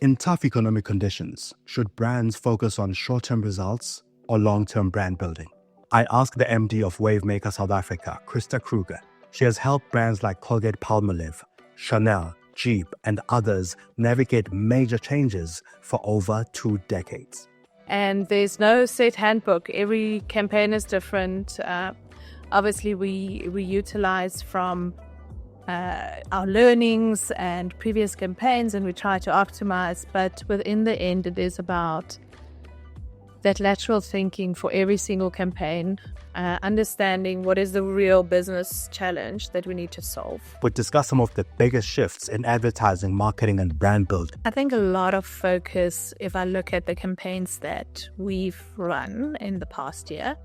In tough economic conditions, should brands focus on short-term results or long-term brand building? I asked the MD of Wavemaker South Africa, Christa Kruger. She has helped brands like Colgate-Palmolive, Chanel, Jeep, and others navigate major changes for over 2 decades. And there's no set handbook. Every campaign is different. Obviously, we utilize from our learnings and previous campaigns, and we try to optimize. But within the end, it is about that lateral thinking for every single campaign, understanding what is the real business challenge that we need to solve. We'll discuss some of the biggest shifts in advertising, marketing, and brand building. I think a lot of focus, if I look at the campaigns that we've run in the past year,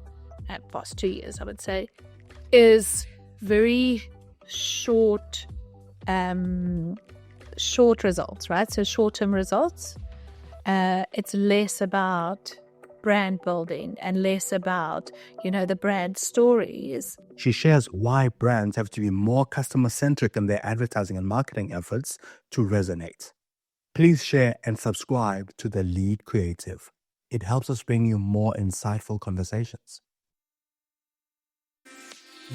past 2 years, I would say, is very short results, right? So short-term results. It's less about brand building and less about, the brand stories. She shares why brands have to be more customer-centric in their advertising and marketing efforts to resonate. Please share and subscribe to The Lead Creative. It helps us bring you more insightful conversations.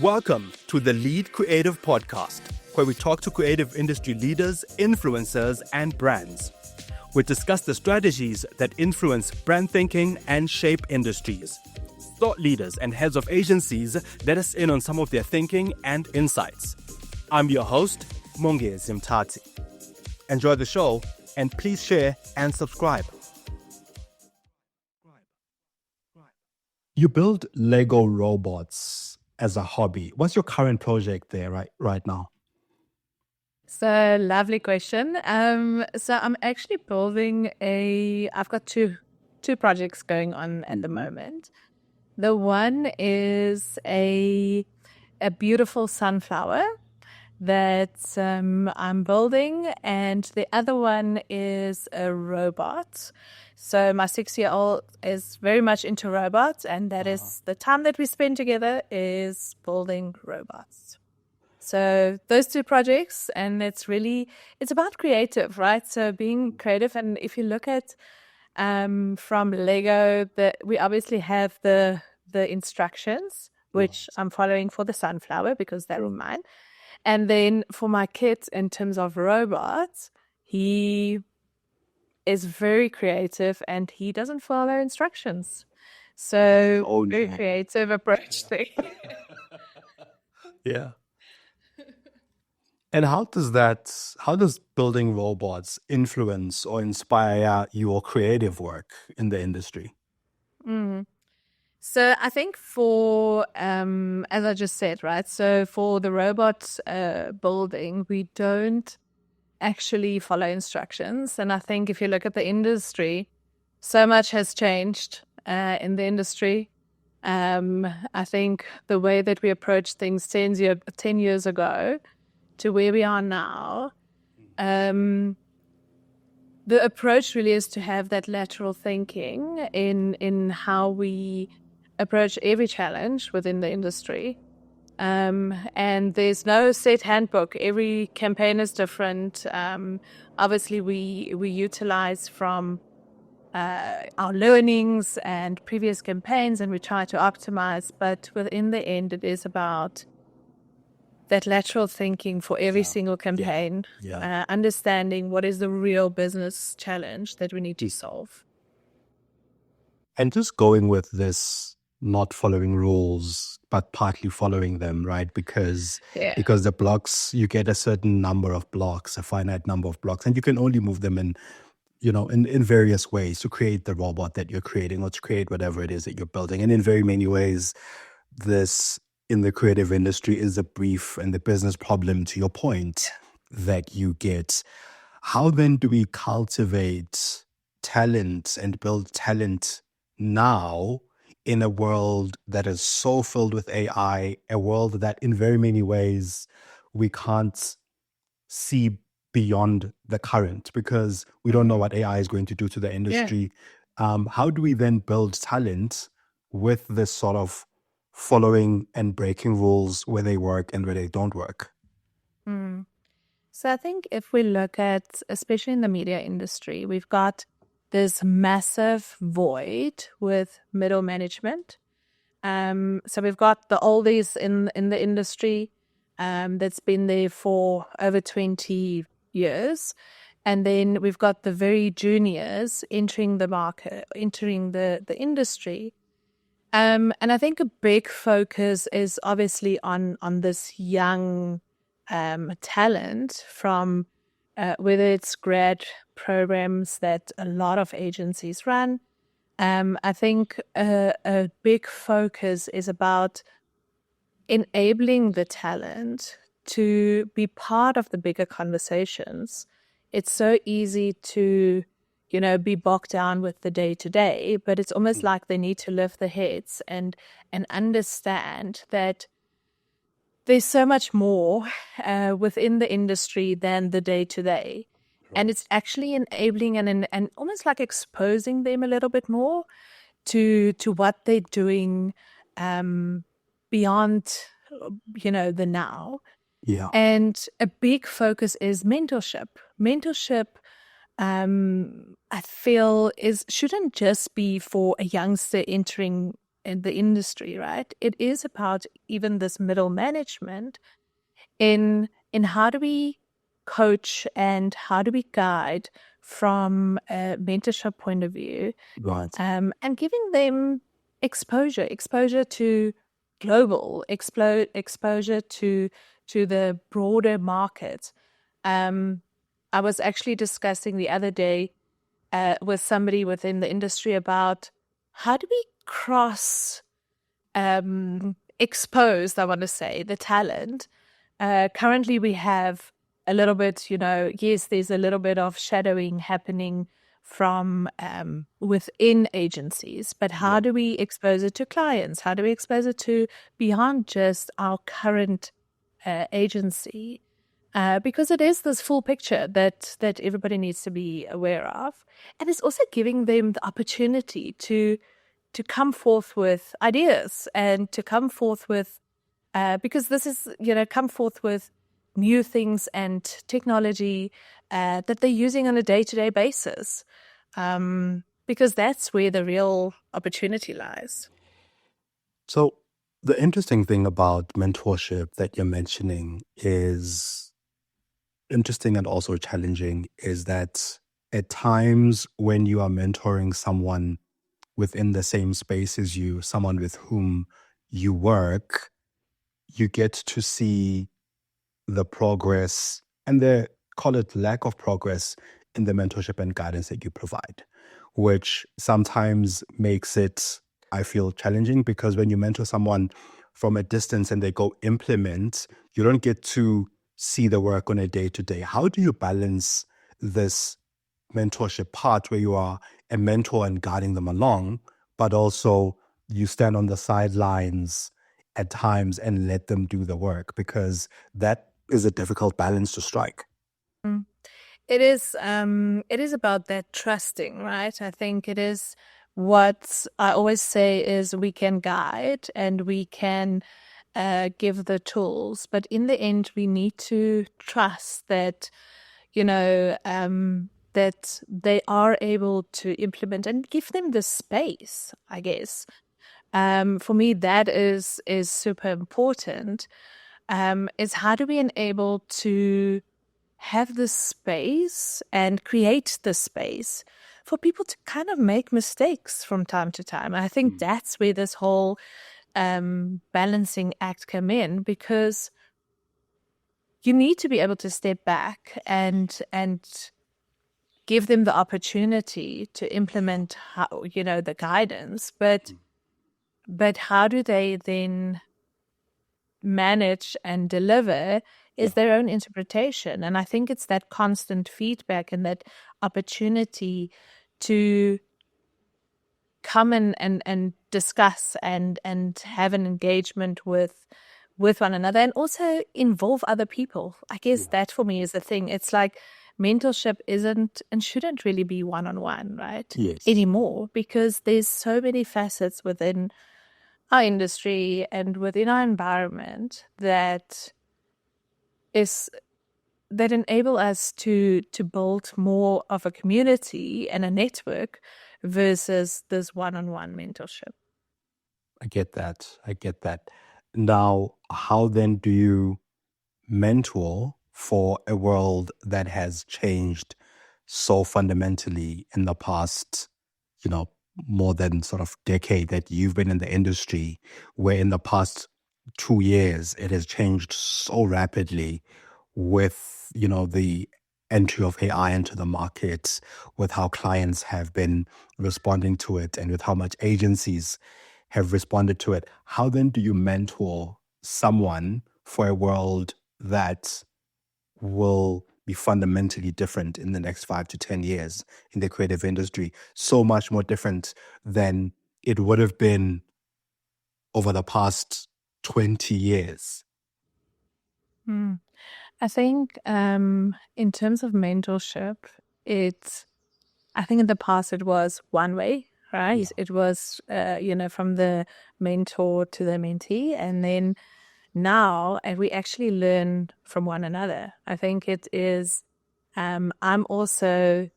Welcome to The Lead Creative Podcast, where we talk to creative industry leaders, influencers, and brands. We discuss the strategies that influence brand thinking and shape industries. Thought leaders and heads of agencies let us in on some of their thinking and insights. I'm your host, Mongezi Mtati. Enjoy the show, and please share and subscribe. You build Lego robots as a hobby. What's your current project there right now? So, lovely question. So I'm actually building I've got two projects going on at the moment. The one is a beautiful sunflower that I'm building, and the other one is a robot. So my 6-year-old is very much into robots, and that is the time that we spend together is building robots. So those two projects, and it's about creative, right? So being creative, and if you look at from Lego, we obviously have the instructions, which I'm following for the sunflower because they're mine. And then for my kid, in terms of robots, he is very creative and he doesn't follow instructions. So very creative approach there. Yeah. And how does building robots influence or inspire your creative work in the industry? So I think for, as I just said, right, so for the robot building, we don't actually follow instructions. And I think if you look at the industry, so much has changed in the industry. I think the way that we approached things 10 years ago to where we are now, the approach really is to have that lateral thinking in how we approach every challenge within the industry. And there's no set handbook. Every campaign is different. Obviously, we utilize from our learnings and previous campaigns, and we try to optimize. But within the end, it is about that lateral thinking for every single campaign, understanding what is the real business challenge that we need to solve. And just going with this, not following rules, but partly following them, right? Because the blocks, you get a certain number of blocks, a finite number of blocks, and you can only move them in various ways to create the robot that you're creating or to create whatever it is that you're building. And in very many ways, this in the creative industry is the brief and the business problem, to your point, that you get. How then do we cultivate talent and build talent now in a world that is so filled with AI, a world that in very many ways we can't see beyond the current because we don't know what AI is going to do to the industry? How do we then build talent with this sort of following and breaking rules where they work and where they don't work? So I think if we look at, especially in the media industry, we've got this massive void with middle management. So we've got the oldies in the industry that's been there for over 20 years. And then we've got the very juniors entering the market, entering the industry. And I think a big focus is obviously on this young talent from whether it's grad programs that a lot of agencies run. I think a big focus is about enabling the talent to be part of the bigger conversations. It's so easy to, be bogged down with the day to day, but it's almost like they need to lift their heads and understand that there's so much more within the industry than the day to day. And it's actually enabling and almost like exposing them a little bit more to what they're doing beyond, the now. Yeah. And a big focus is mentorship. Mentorship, I feel, shouldn't just be for a youngster entering in the industry, right? It is about even this middle management in how do we coach and how do we guide from a mentorship point of view, Right. and giving them exposure to global, exposure to the broader market. I was actually discussing the other day with somebody within the industry about how do we cross expose, I want to say, the talent. Currently, we have a little bit, yes, there's a little bit of shadowing happening from within agencies, but how do we expose it to clients? How do we expose it to beyond just our current agency? Because it is this full picture that everybody needs to be aware of, and it's also giving them the opportunity to come forth with ideas and to come forth with because this is, come forth with new things and technology that they're using on a day-to-day basis, because that's where the real opportunity lies. So the interesting thing about mentorship that you're mentioning is interesting and also challenging is that at times when you are mentoring someone within the same space as you, someone with whom you work, you get to see the progress and the, call it, lack of progress in the mentorship and guidance that you provide, which sometimes makes it, I feel, challenging, because when you mentor someone from a distance and they go implement, you don't get to see the work on a day-to-day. How do you balance this mentorship part where you are a mentor and guiding them along, but also you stand on the sidelines at times and let them do the work? Because that is a difficult balance to strike. Mm. It is about that trusting, right? I think it is what I always say is we can guide and we can give the tools, but in the end, we need to trust that, that they are able to implement and give them the space, I guess. For me, that is super important. Is how do we enable to have the space and create the space for people to kind of make mistakes from time to time. I think that's where this whole balancing act come in, because you need to be able to step back and give them the opportunity to implement how, the guidance, but how do they then manage and deliver is their own interpretation. And I think it's that constant feedback and that opportunity to come and discuss and have an engagement with one another, and also involve other people. I guess that for me is the thing. It's like mentorship isn't and shouldn't really be one-on-one, right? Yes. Anymore, because there's so many facets within our industry and within our environment that is that enable us to build more of a community and a network versus this one-on-one mentorship. I get that. I get that. Now, how then do you mentor for a world that has changed so fundamentally in the past, more than sort of decade that you've been in the industry, where in the past 2 years it has changed so rapidly with, the entry of AI into the market, with how clients have been responding to it, and with how much agencies have responded to it. How then do you mentor someone for a world that will be fundamentally different in the next 5 to 10 years in the creative industry? So much more different than it would have been over the past 20 years. I think in terms of mentorship, I think in the past it was one way, right? Yeah. It was, from the mentor to the mentee. And then now we actually learn from one another. I think it is, I'm also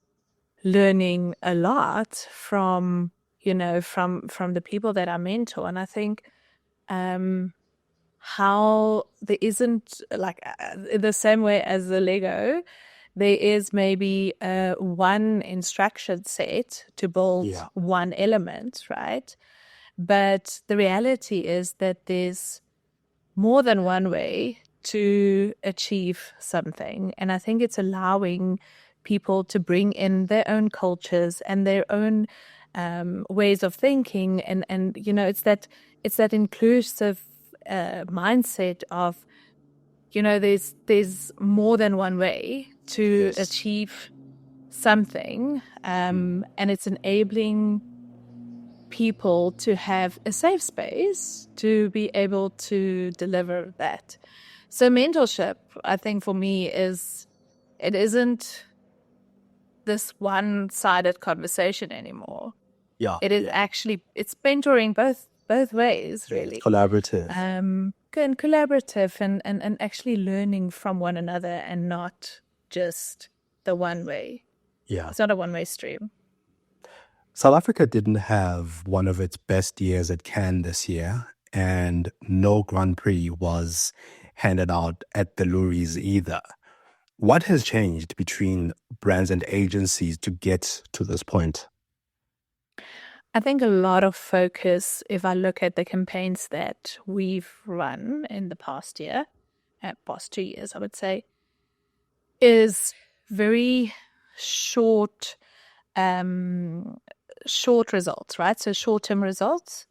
learning a lot from, from the people that I mentor. And I think how there isn't like the same way as the Lego, there is maybe one instruction set to build one element, right? But the reality is that there's more than one way to achieve something. And I think it's allowing people to bring in their own cultures and their own ways of thinking. And it's that inclusive mindset of, there's more than one way to achieve something. And it's enabling people to have a safe space to be able to deliver that. So mentorship, I think for me it isn't this one-sided conversation anymore. Yeah. It is actually, it's mentoring both ways, really. It's collaborative. And collaborative and actually learning from one another and not just the one way. Yeah. It's not a one-way stream. South Africa didn't have one of its best years at Cannes this year, and no Grand Prix was handed out at the Louvres either. What has changed between brands and agencies to get to this point? I think a lot of focus, if I look at the campaigns that we've run in the past 2 years, I would say, is very short results, right? So short-term results.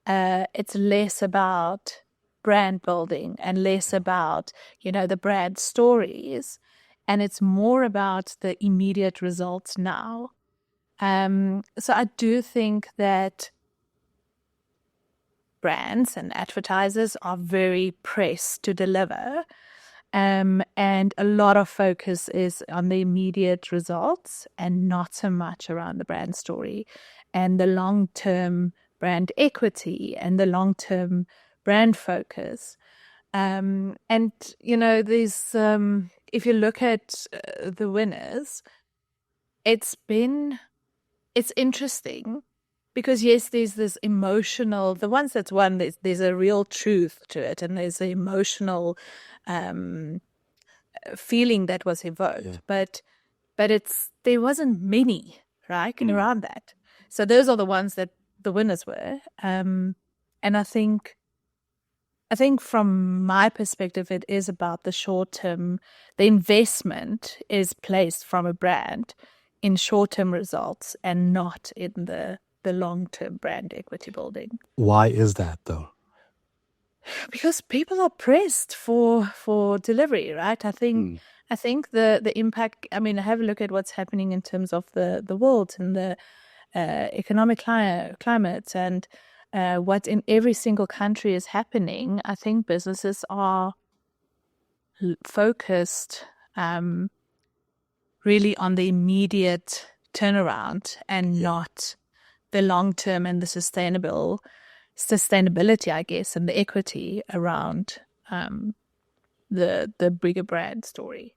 It's less about brand building and less about, the brand stories. And it's more about the immediate results now. So I do think that brands and advertisers are very pressed to deliver. And a lot of focus is on the immediate results and not so much around the brand story and the long-term brand equity and the long-term brand focus. There's, if you look at the winners, it's interesting because yes, there's this emotional, the ones that's won, there's a real truth to it, and there's an emotional feeling that was evoked, but there wasn't many, right, around that. So those are the ones that the winners were, and I think from my perspective, it is about the short term. The investment is placed from a brand in short term results and not in the long term brand equity building. Why is that, though? Because people are pressed for delivery, right? I think the impact. I mean, have a look at what's happening in terms of the world and the economic climate and what in every single country is happening. I think businesses are focused really on the immediate turnaround and not the long term and the sustainability, I guess, and the equity around the bigger brand story.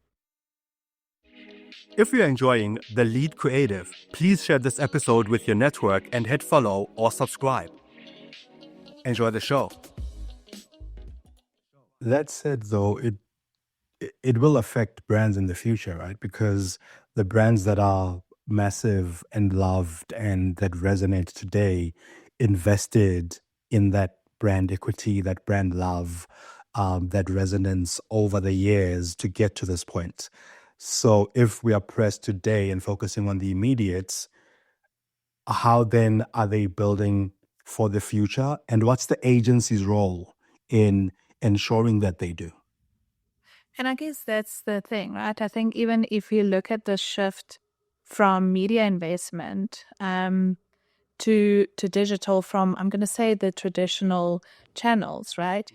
If you're enjoying The Lead Creative, please share this episode with your network and hit follow or subscribe. Enjoy the show. That said, though, it will affect brands in the future, right? Because the brands that are massive and loved and that resonate today invested in that brand equity, that brand love, that resonance over the years to get to this point. So if we are pressed today and focusing on the immediate, how then are they building for the future? And what's the agency's role in ensuring that they do? And I guess that's the thing, right? I think even if you look at the shift from media investment to digital, from, I'm going to say, the traditional channels, right?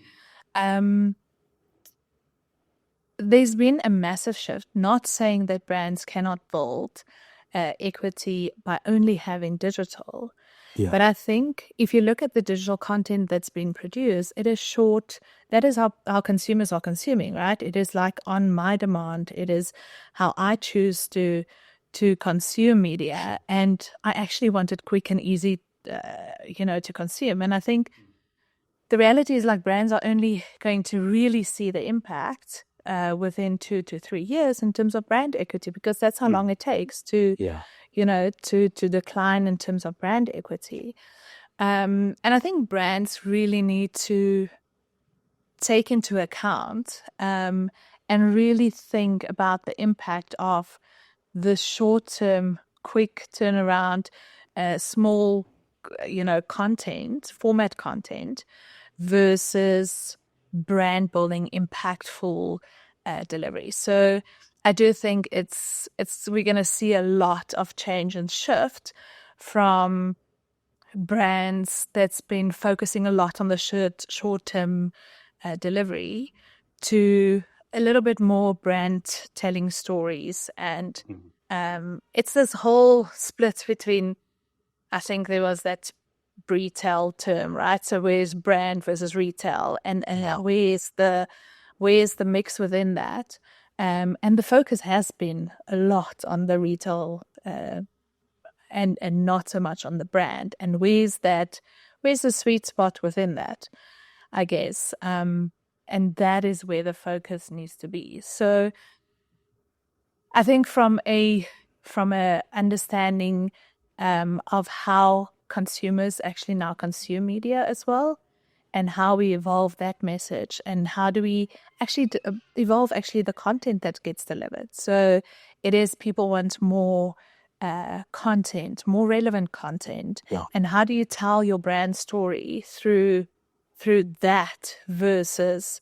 There's been a massive shift, not saying that brands cannot build equity by only having digital. Yeah. But I think if you look at the digital content that's been produced, it is short. That is how consumers are consuming, right? It is like on my demand. It is how I choose to consume media. And I actually want it quick and easy, to consume. And I think the reality is, like, brands are only going to really see the impact within 2 to 3 years in terms of brand equity, because that's how long it takes to decline in terms of brand equity. And I think brands really need to take into account and really think about the impact of the short-term, quick turnaround, small, format content versus brand building, impactful delivery. So I do think we're going to see a lot of change and shift from brands that's been focusing a lot on the short-term delivery to a little bit more brand telling stories. And it's this whole split between, I think there was that retail term, right? So where's brand versus retail, and where's the mix within that? And the focus has been a lot on the retail and not so much on the brand. And where's the sweet spot within that, I guess. And that is where the focus needs to be. So I think from a understanding of how consumers actually now consume media as well, and how we evolve that message, and how do we actually evolve the content that gets delivered. So it is, people want more content, more relevant content. And how do you tell your brand story through that versus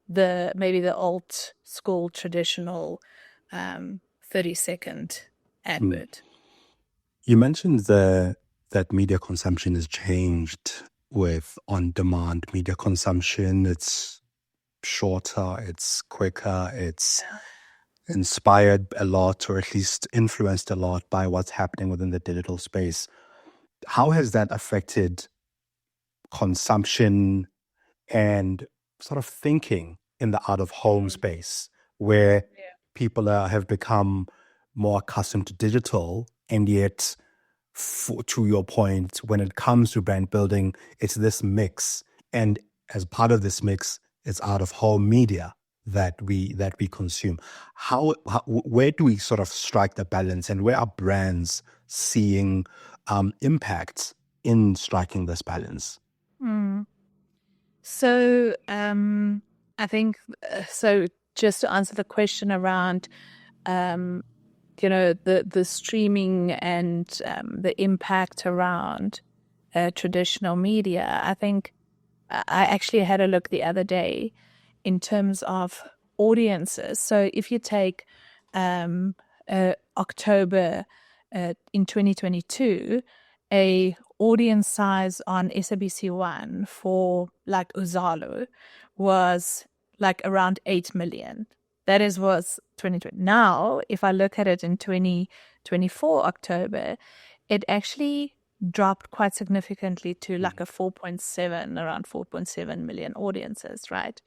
maybe the old school traditional 30-second advert. You mentioned that media consumption has changed with on-demand media consumption. It's shorter, it's quicker, it's inspired a lot, or at least influenced a lot by what's happening within the digital space. How has that affected consumption and sort of thinking in the out-of-home space, where people have become more accustomed to digital, and yet, to your point, when it comes to brand building, it's this mix, and as part of this mix, it's out-of-home media that we consume. Where do we sort of strike the balance, and where are brands seeing impacts in striking this balance? So I think, so just to answer the question around, the streaming and the impact around traditional media, I think I actually had a look the other day in terms of audiences. So if you take October in 2022, a audience size on SABC1 for like Uzalo was like around 8 million. That was 2020. Now, if I look at it in 2024 October, it actually dropped quite significantly to like around 4.7 million audiences, right?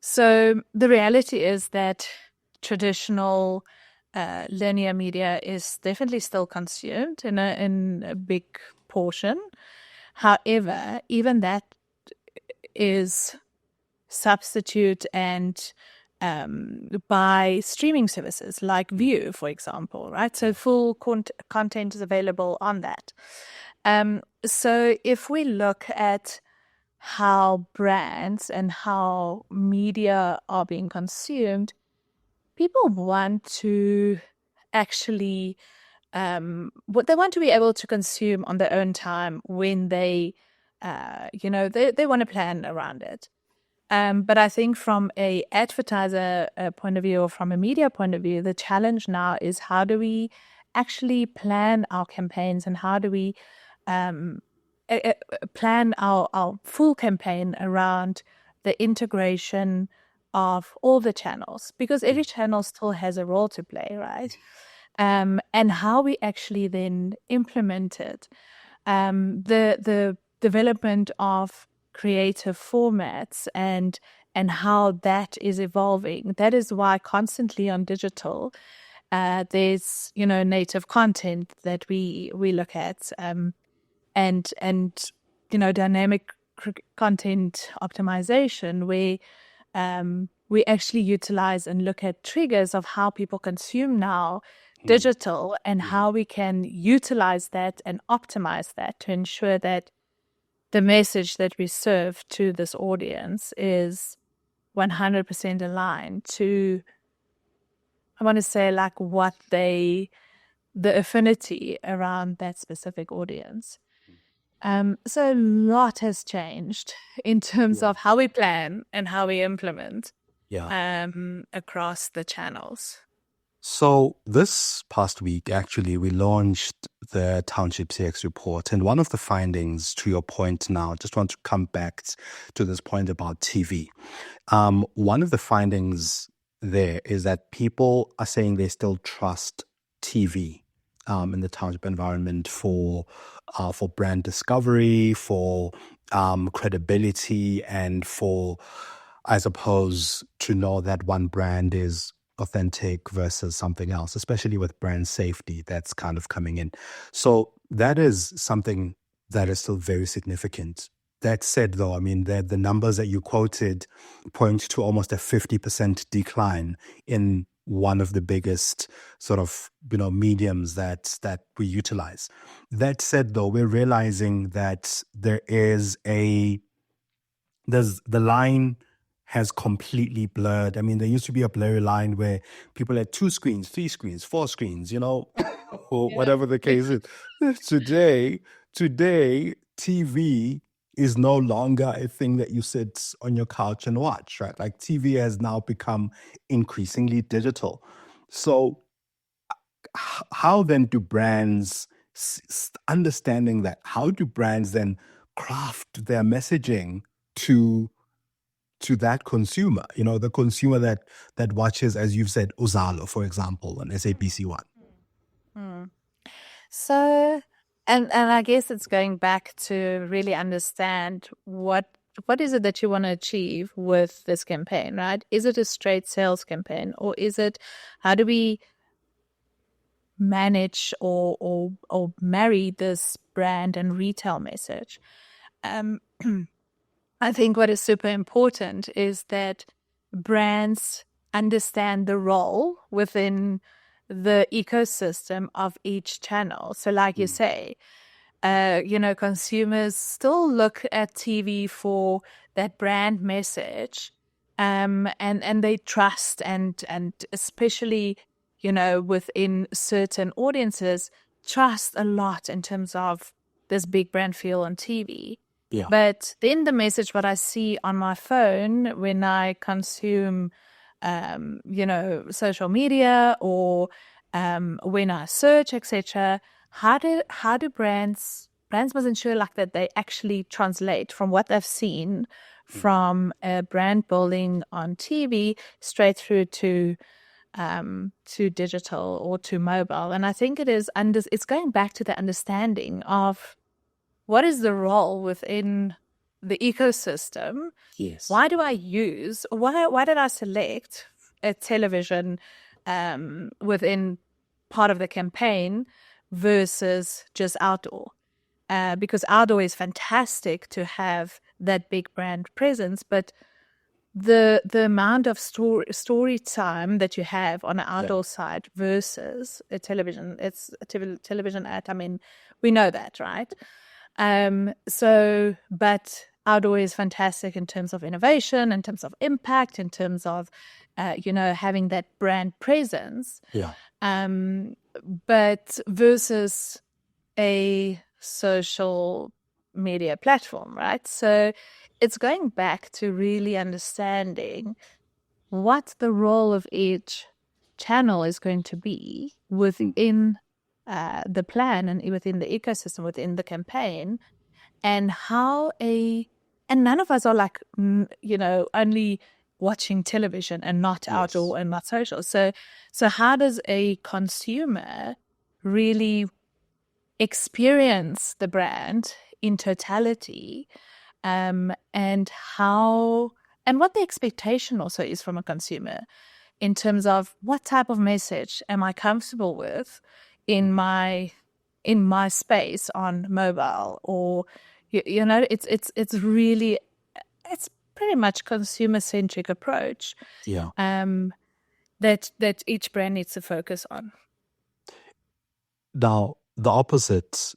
So the reality is that traditional linear media is definitely still consumed in a big portion. However, even that is substitute and by streaming services like View, for example, right? So full content is available on that. So if we look at how brands and how media are being consumed, people want to actually what they want to be able to consume on their own time when they they want to plan around it. But I think from a advertiser point of view or from a media point of view, the challenge now is how do we actually plan our campaigns and how do we plan our full campaign around the integration of all the channels, because every channel still has a role to play, right? And how we actually then implement it. The development of creative formats and how that is evolving. That is why constantly on digital, there's native content that we look at, and dynamic content optimization, where we actually utilize and look at triggers of how people consume now digital and how we can utilize that and optimize that to ensure that the message that we serve to this audience is 100% aligned to, I want to say, like what the affinity around that specific audience. So a lot has changed in terms of how we plan and how we implement across the channels. So this past week, actually, we launched the Township CX report. And one of the findings, to your point now, just want to come back to this point about TV. One of the findings there is that people are saying they still trust TV in the township environment for brand discovery, for credibility, and for, I suppose, to know that one brand is authentic versus something else, especially with brand safety that's kind of coming in. So that is something that is still very significant. That said, though, I mean, the numbers that you quoted point to almost a 50% decline in one of the biggest sort of, mediums that we utilize. That said, though, we're realizing that there's the line has completely blurred. I mean, there used to be a blurry line where people had 2 screens, 3 screens, 4 screens, or whatever the case is. Today, TV is no longer a thing that you sit on your couch and watch, right? Like TV has now become increasingly digital. So how then do brands, understanding that, how do brands then craft their messaging to that consumer, the consumer that watches, as you've said, Uzalo, for example, on SABC1? So, and I guess it's going back to really understand what is it that you want to achieve with this campaign, right? Is it a straight sales campaign, or is it, how do we manage or marry this brand and retail message? I think what is super important is that brands understand the role within the ecosystem of each channel. So like you say, consumers still look at TV for that brand message, and they trust and especially, within certain audiences, trust a lot in terms of this big brand feel on TV. Yeah. But then the message what I see on my phone when I consume, social media or when I search, etc. How do brands must ensure like that they actually translate from what they've seen from brand building on TV straight through to digital or to mobile. And I think it's going back to the understanding of what is the role within the ecosystem? Yes. Why do I use, why did I select a television within part of the campaign versus just outdoor. Because outdoor is fantastic to have that big brand presence, but the amount of story time that you have on an outdoor side versus a television, it's a television ad. I mean, we know that, right? But outdoor is fantastic in terms of innovation, in terms of impact, in terms of, having that brand presence. Yeah. But versus a social media platform, right? So it's going back to really understanding what the role of each channel is going to be within the plan and within the ecosystem, within the campaign, and and none of us are like, only watching television and not outdoor and not social. So how does a consumer really experience the brand in totality, and what the expectation also is from a consumer in terms of what type of message am I comfortable with in my space on mobile, or it's really, it's pretty much consumer centric approach. Yeah. That each brand needs to focus on. Now, the opposite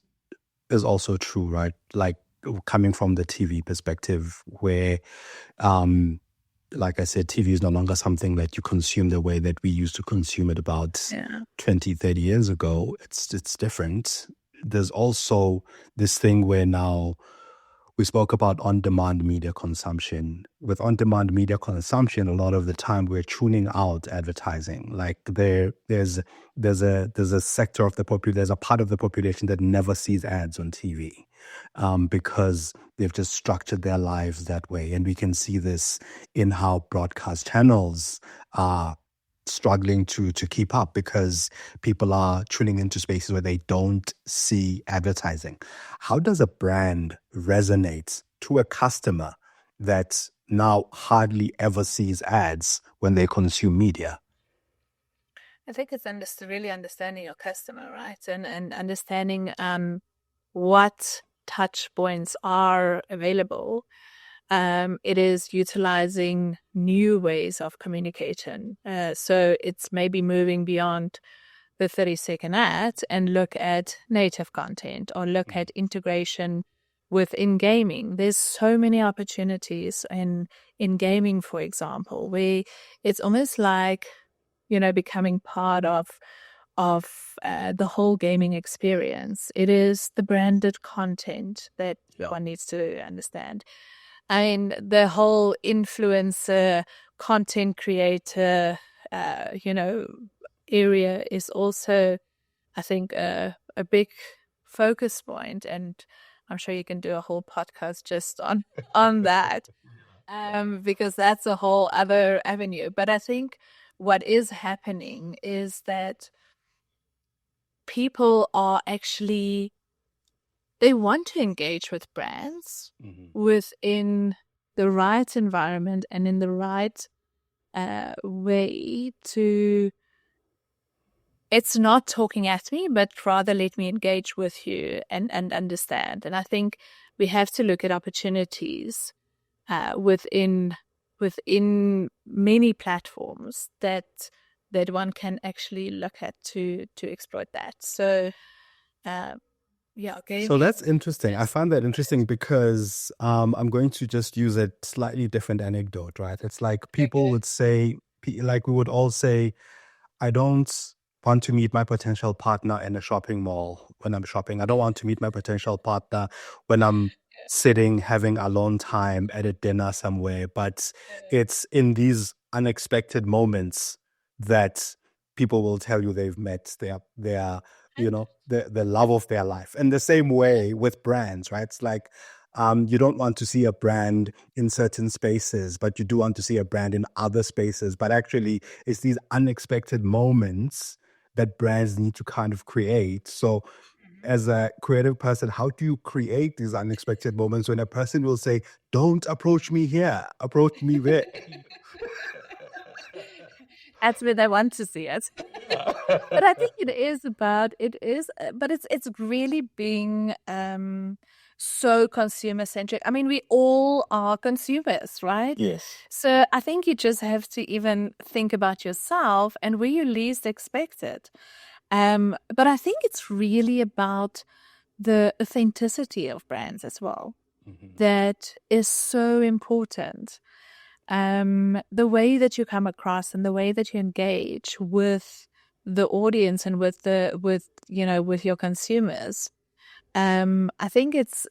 is also true, right? Like coming from the TV perspective, where, like I said, TV is no longer something that you consume the way that we used to consume it about 20, 30 years ago. It's different. There's also this thing where now we spoke about on-demand media consumption. With on-demand media consumption, a lot of the time we're tuning out advertising. Like there's a sector of the population, there's a part of the population that never sees ads on TV, because they've just structured their lives that way. And we can see this in how broadcast channels are struggling to keep up, because people are tuning into spaces where they don't see advertising. How does a brand resonate to a customer that now hardly ever sees ads when they consume media? I think it's really understanding your customer, right? And understanding what touch points are available. It is utilizing new ways of communication. So it's maybe moving beyond the 30-second ad and look at native content, or look at integration within gaming. There's so many opportunities in gaming, for example, where it's almost like, becoming part of the whole gaming experience. It is the branded content that one needs to understand. I mean, the whole influencer, content creator, area is also, I think, a big focus point, and I'm sure you can do a whole podcast just on that, because that's a whole other avenue. But I think what is happening is that people are actually, they want to engage with brands within the right environment and in the right way to, it's not talking at me, but rather let me engage with you and understand. And I think we have to look at opportunities within many platforms that one can actually look at to exploit that. So So that's interesting. I find that interesting because I'm going to just use a slightly different anecdote, right? It's like people would say, like we would all say, I don't want to meet my potential partner in a shopping mall when I'm shopping. I don't want to meet my potential partner when I'm sitting having alone time at a dinner somewhere. But it's in these unexpected moments that people will tell you they've met their the love of their life. And the same way with brands, right? It's like you don't want to see a brand in certain spaces, but you do want to see a brand in other spaces. But actually, it's these unexpected moments that brands need to kind of create. So as a creative person, how do you create these unexpected moments when a person will say, don't approach me here, approach me there? That's where they want to see it. But I think but it's really being so consumer centric. I mean, we all are consumers, right? Yes. So I think you just have to even think about yourself and where you least expect it. But I think it's really about the authenticity of brands as well. That is so important. The way that you come across and the way that you engage with the audience and with your consumers. I think it's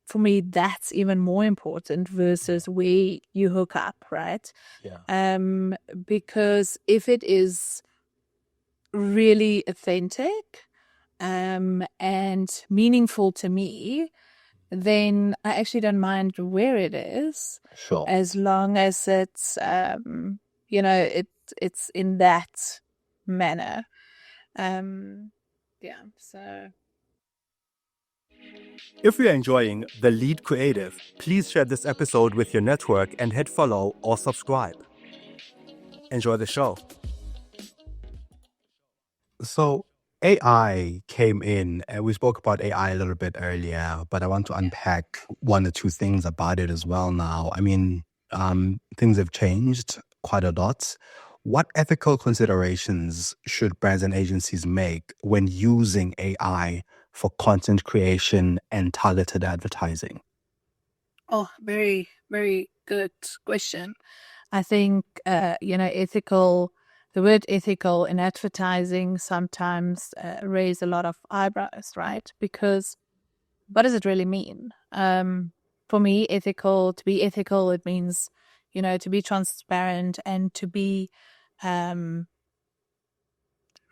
for me that's even more important versus where you hook up, right? Yeah. Because if it is really authentic and meaningful to me, then I actually don't mind where it is, Sure. as long as it's it's in that manner. Yeah. So If you're enjoying The Lead Creative, please share this episode with your network and hit follow or subscribe. Enjoy the show. So AI came in, and we spoke about AI a little bit earlier, but I want to unpack one or two things about it as well now. I mean, things have changed quite a lot. What ethical considerations should brands and agencies make when using AI for content creation and targeted advertising? Oh, very, very good question. I think, ethical, the word ethical in advertising sometimes raise a lot of eyebrows, right? Because what does it really mean? For me, to be ethical, it means, to be transparent and to be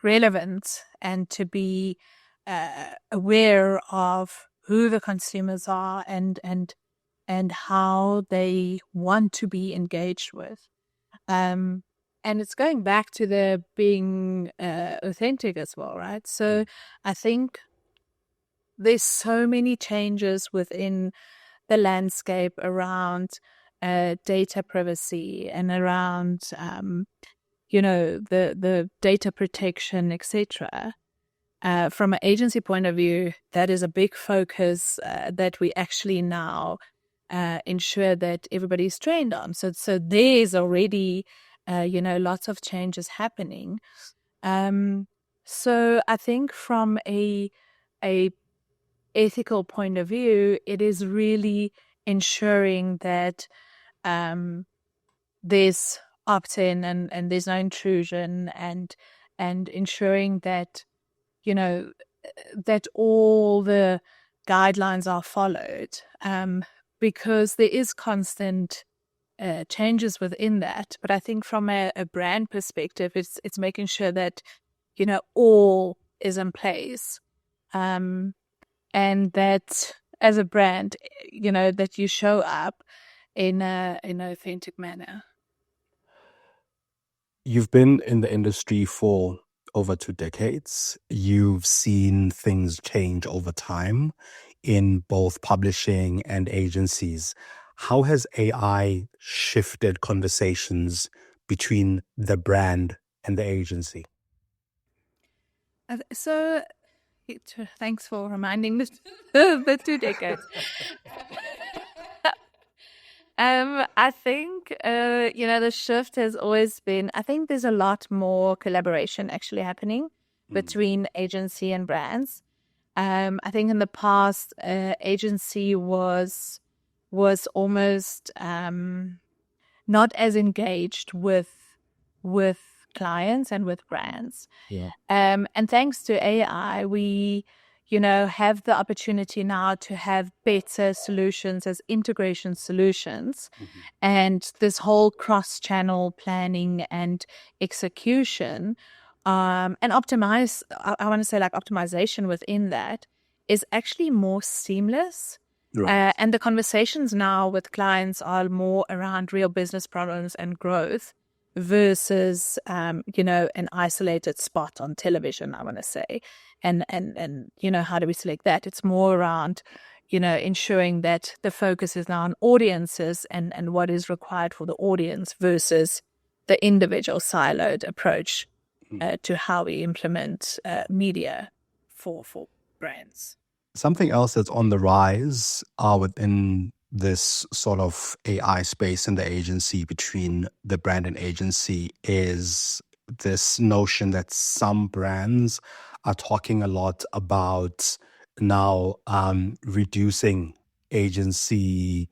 relevant and to be aware of who the consumers are and how they want to be engaged with. And it's going back to the being authentic as well, right? So I think there's so many changes within the landscape around data privacy and around, the data protection, etc. From an agency point of view, that is a big focus that we actually now ensure that everybody's trained on. So there's already, lots of changes happening. So I think from a ethical point of view, it is really ensuring that there's opt-in and there's no intrusion and ensuring that, that all the guidelines are followed. Because there is constant changes within that. But I think from a brand perspective, it's making sure that, all is in place. And that as a brand, that you show up in an authentic manner. You've been in the industry for over 2 decades. You've seen things change over time in both publishing and agencies. How has AI shifted conversations between the brand and the agency? So, thanks for reminding me the 2 decades. I think, the shift has always been, I think there's a lot more collaboration actually happening between agency and brands. I think in the past, agency was almost not as engaged with clients and with brands. Yeah. And thanks to AI, we, have the opportunity now to have better solutions as integration solutions. And this whole cross-channel planning and execution and optimize, I want to say like optimization within that is actually more seamless. Right. And the conversations now with clients are more around real business problems and growth versus, an isolated spot on television, I want to say. And how do we select that? It's more around, ensuring that the focus is now on audiences and what is required for the audience versus the individual siloed approach to how we implement media for brands. Something else that's on the rise within this sort of AI space in the agency, between the brand and agency, is this notion that some brands are talking a lot about now reducing agency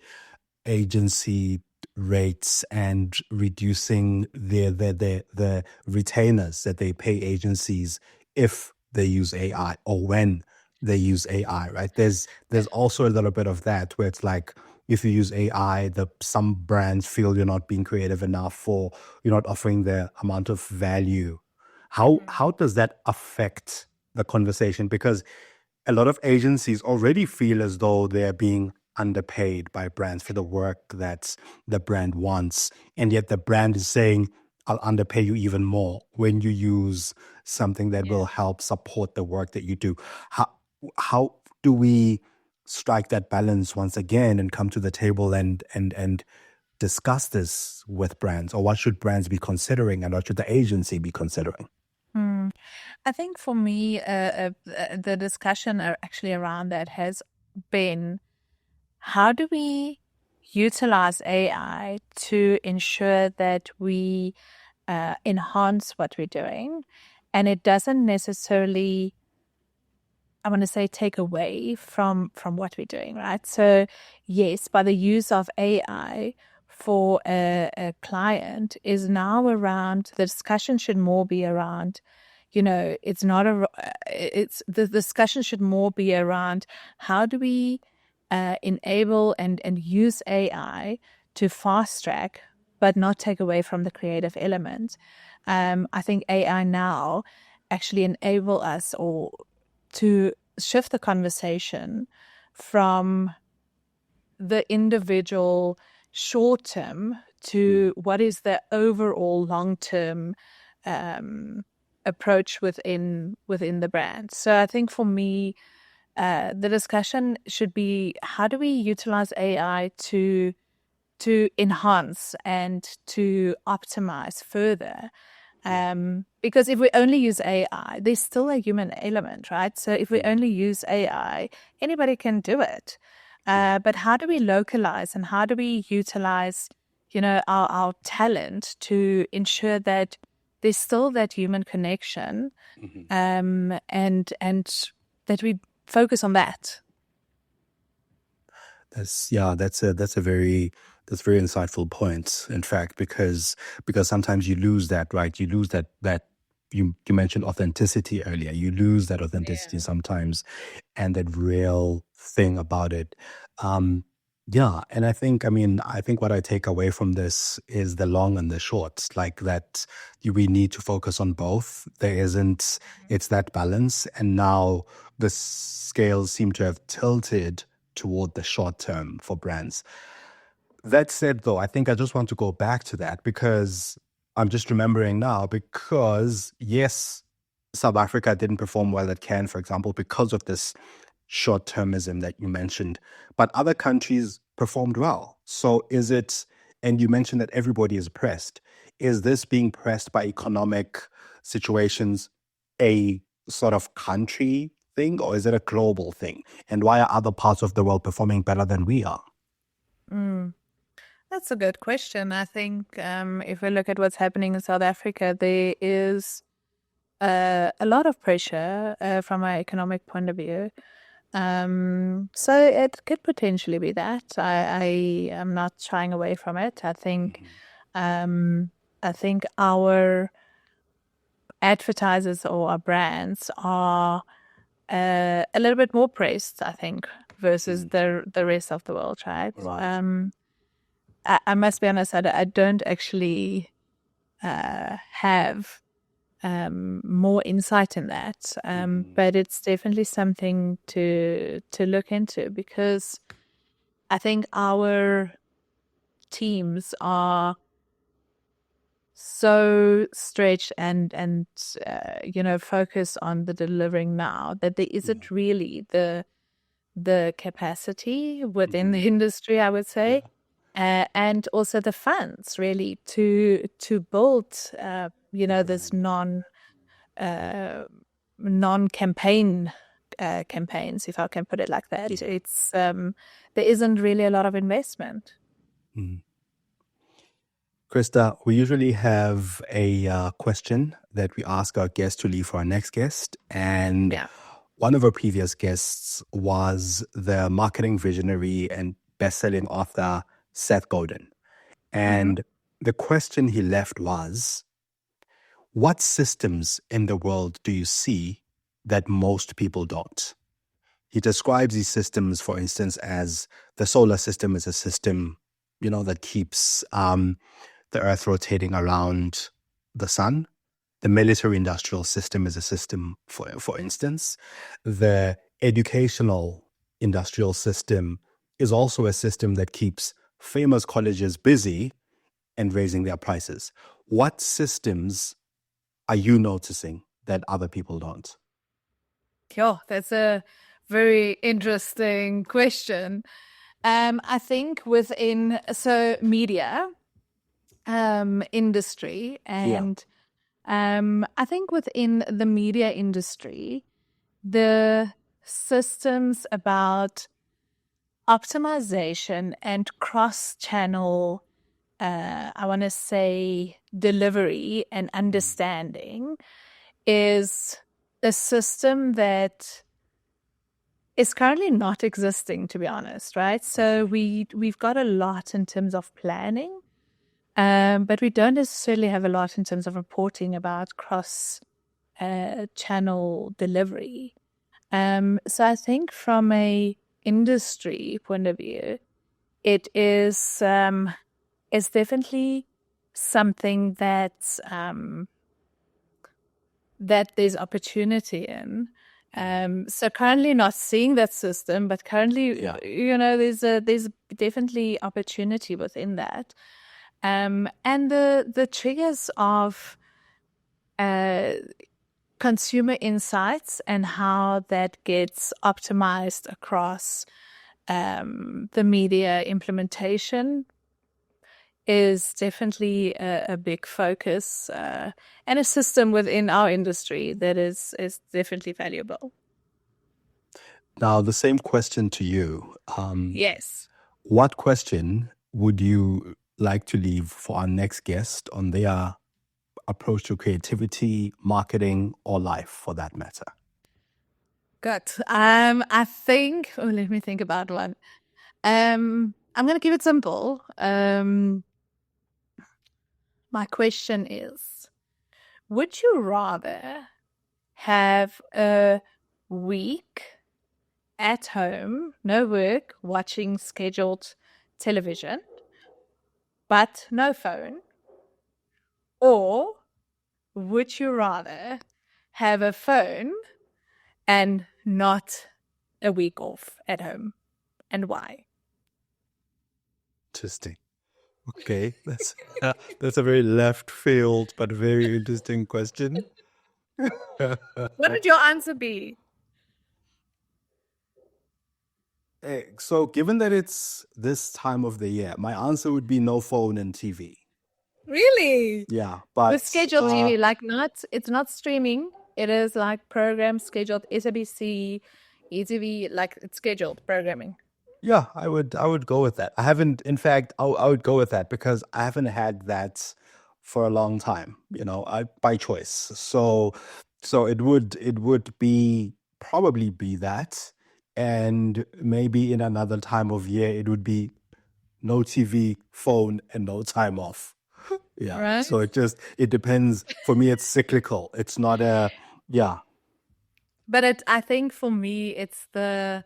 rates and reducing the retainers that they pay agencies if they use AI or when they use AI, right? There's also a little bit of that where it's like, if you use AI, some brands feel you're not being creative enough, or you're not offering the amount of value. How does that affect the conversation? Because a lot of agencies already feel as though they're being underpaid by brands for the work that the brand wants, and yet the brand is saying, I'll underpay you even more when you use something that will help support the work that you do. How do we strike that balance once again and come to the table and discuss this with brands? Or what should brands be considering, and what should the agency be considering? I think for me, the discussion actually around that has been, how do we utilize AI to ensure that we enhance what we're doing, and it doesn't necessarily, I want to say, take away from what we're doing, right? So yes, by the use of AI for a client is now around, the discussion should more be around, it's not the discussion should more be around, how do we enable and use AI to fast track but not take away from the creative element. I think AI now actually enable us or to shift the conversation from the individual short term to what is the overall long term approach within the brand. So I think for me, the discussion should be, how do we utilize AI to enhance and to optimize further? Because if we only use AI, there's still a human element, right? So if we only use AI, anybody can do it. But how do we localize and how do we utilize, our talent to ensure that there's still that human connection, and that we focus on that? That's a very insightful point, in fact, because sometimes you lose that, right? You lose that you mentioned authenticity earlier. You lose that authenticity sometimes, and that real thing about it. And I think what I take away from this is the long and the short, like that we need to focus on both. It's that balance, and now the scales seem to have tilted toward the short term for brands. That said, though, I think I just want to go back to that, because I'm just remembering now, because yes, South Africa didn't perform well at Cannes, for example, because of this short-termism that you mentioned, but other countries performed well. So is it, and you mentioned that everybody is pressed, is this being pressed by economic situations a sort of country thing, or is it a global thing? And why are other parts of the world performing better than we are? That's a good question. I think if we look at what's happening in South Africa, there is a lot of pressure from an economic point of view. So it could potentially be that. I am not shying away from it. I think our advertisers or our brands are a little bit more pressed, I think, versus the rest of the world, right? I must be honest, I don't actually have more insight in that, but it's definitely something to look into, because I think our teams are so stretched and focused on the delivering now that there isn't really the capacity within the industry, I would say, and also the funds really to build, this non-campaign campaigns, if I can put it like that. It's there isn't really a lot of investment. Christa, we usually have a question that we ask our guests to leave for our next guest. And one of our previous guests was the marketing visionary and best-selling author, Seth Godin. And the question he left was, what systems in the world do you see that most people don't? He describes these systems, for instance, as the solar system is a system, that keeps the Earth rotating around the sun. The military-industrial system is a system, for instance. The educational industrial system is also a system that keeps famous colleges busy and raising their prices. What systems are you noticing that other people don't? Yeah, that's a very interesting question. I think within media industry, and I think within the media industry, the systems about optimization and cross-channel, I want to say, delivery and understanding is a system that is currently not existing, to be honest, right? So we've got a lot in terms of planning, but we don't necessarily have a lot in terms of reporting about cross channel delivery. So I think from a industry point of view, it is definitely something that there's opportunity in. So currently not seeing that system, but currently, there's definitely opportunity within that. And the triggers of consumer insights and how that gets optimized across the media implementation is definitely a big focus and a system within our industry that is definitely valuable. Now, the same question to you. Yes. What question would you like to leave for our next guest on their approach to creativity, marketing, or life, for that matter? Good. I think, let me think about one. I'm going to keep it simple. My question is, would you rather have a week at home, no work, watching scheduled television, but no phone? Or would you rather have a phone and not a week off at home? And why? Interesting. Okay, that's a very left field but very interesting question. What would your answer be? So, given that it's this time of the year, my answer would be no phone and TV. Really? Yeah, but With scheduled TV, it's not streaming. It is like program scheduled, SABC, ETV, like it's scheduled programming. Yeah, I would go with that. I haven't, in fact, I would go with that because I haven't had that for a long time, by choice. So it would probably be that, and maybe in another time of year it would be no TV, phone, and no time off. Yeah. Right. So it depends. For me, it's cyclical. It's not yeah. But I think for me, it's the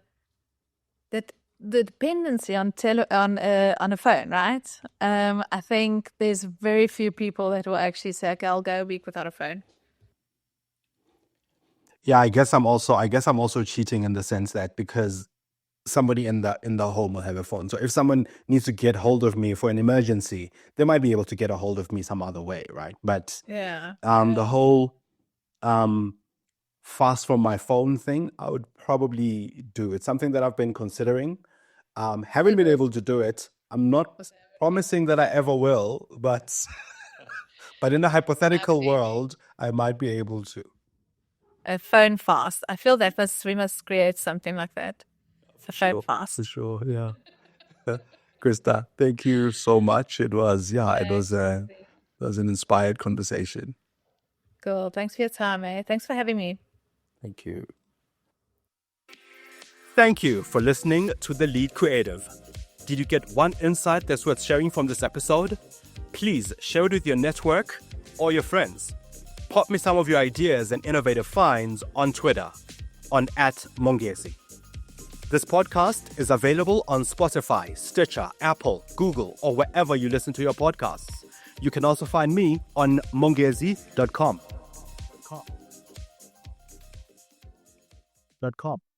dependency on a phone, right? I think there's very few people that will actually say, "Okay, I'll go a week without a phone." Yeah, I guess I'm also cheating in the sense that because somebody in the home will have a phone. So if someone needs to get hold of me for an emergency, they might be able to get a hold of me some other way, right? But the whole fast from my phone thing, I would probably do. It's something that I've been considering. Haven't been able to do it, I'm not promising that I ever will, but in a hypothetical world, I might be able to. A phone fast. I feel that we must create something like that. A phone fast. For sure, yeah. Christa, thank you so much. It was an inspired conversation. Cool. Thanks for your time, eh? Thanks for having me. Thank you. Thank you for listening to The Lead Creative. Did you get one insight that's worth sharing from this episode? Please share it with your network or your friends. Pop me some of your ideas and innovative finds on Twitter on @Mongezi. This podcast is available on Spotify, Stitcher, Apple, Google, or wherever you listen to your podcasts. You can also find me on mongezi.com.